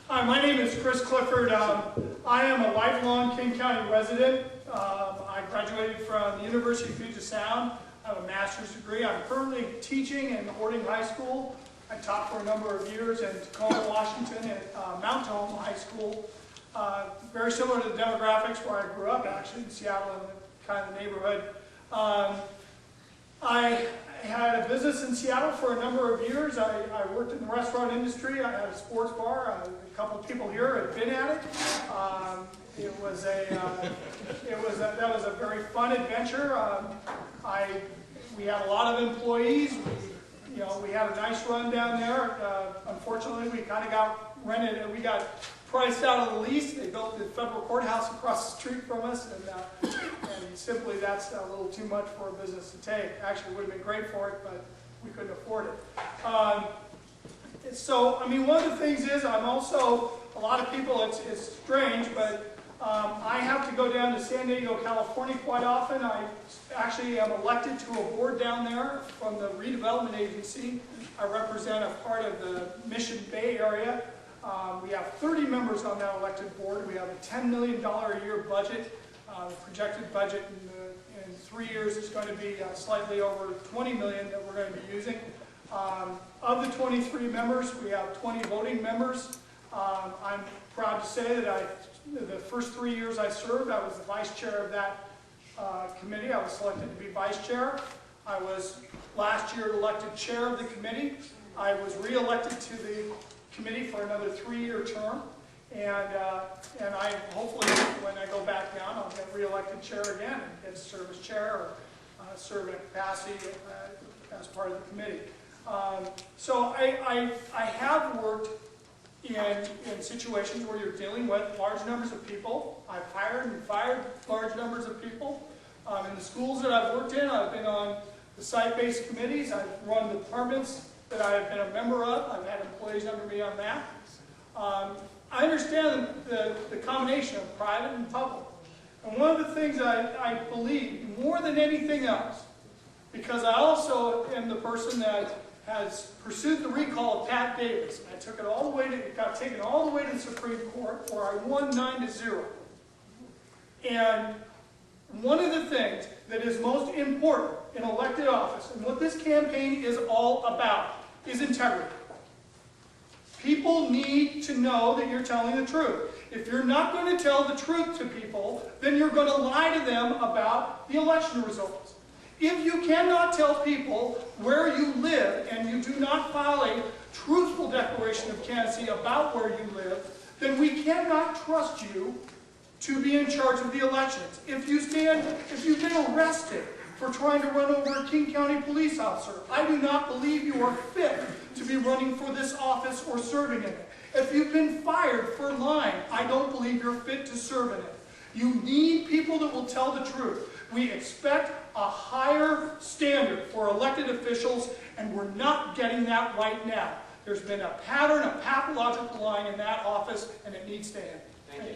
Hi, my name is Chris Clifford. I am a lifelong King County resident. I graduated from the University of Puget Sound. I have a master's degree. I'm currently teaching in Ording High School. I taught for a number of years in Tacoma, Washington at Mount Home High School. Very similar to the demographics where I grew up, actually, in Seattle, in the kind of neighborhood. I had a business in Seattle for a number of years. I worked in the restaurant industry. I had a sports bar. A couple of people here had been at it. That was a very fun adventure. We had a lot of employees. We had a nice run down there. Unfortunately, we kind of got rented, and we got priced out of the lease. They built the federal courthouse across the street from us, and simply that's a little too much for a business to take. Actually, it would have been great for it, but we couldn't afford it. One of the things is I'm also, a lot of people, it's strange, but I have to go down to San Diego, California quite often. I actually am elected to a board down there from the redevelopment agency. I represent a part of the Mission Bay area. We have 30 members on that elected board. We have a $10 million a year budget. The projected budget in 3 years is going to be slightly over $20 million that we're going to be using. Of the 23 members, we have 20 voting members. I'm proud to say that the first 3 years I served, I was the vice chair of that committee. I was selected to be vice chair. I was last year elected chair of the committee. I was re-elected to the committee for another 3-year term. And I hopefully, when I go back down, I'll get re-elected chair again and get to serve as chair or serve in a capacity as part of the committee. So I have worked in situations where you're dealing with large numbers of people. I've hired and fired large numbers of people. In the schools that I've worked in, I've been on the site-based committees. I've run departments that I have been a member of. I've had employees under me on that. I understand the combination of private and public. And one of the things I believe, more than anything else, because I also am the person that has pursued the recall of Pat Davis. I took it all the way it got taken all the way to the Supreme Court, where I won 9-0. And one of the things that is most important in elected office, and what this campaign is all about, is integrity. People need to know that you're telling the truth. If you're not going to tell the truth to people, then you're going to lie to them about the election results. If you cannot tell people where you live and you do not file a truthful declaration of candidacy about where you live, then we cannot trust you to be in charge of the elections. If you've been arrested for trying to run over a King County police officer, I do not believe you are fit to be running for this office or serving in it. If you've been fired for lying, I don't believe you're fit to serve in it. You need people that will tell the truth. We expect a higher standard for elected officials, and we're not getting that right now. There's been a pattern of pathological lying in that office, and it needs to end. Thank you.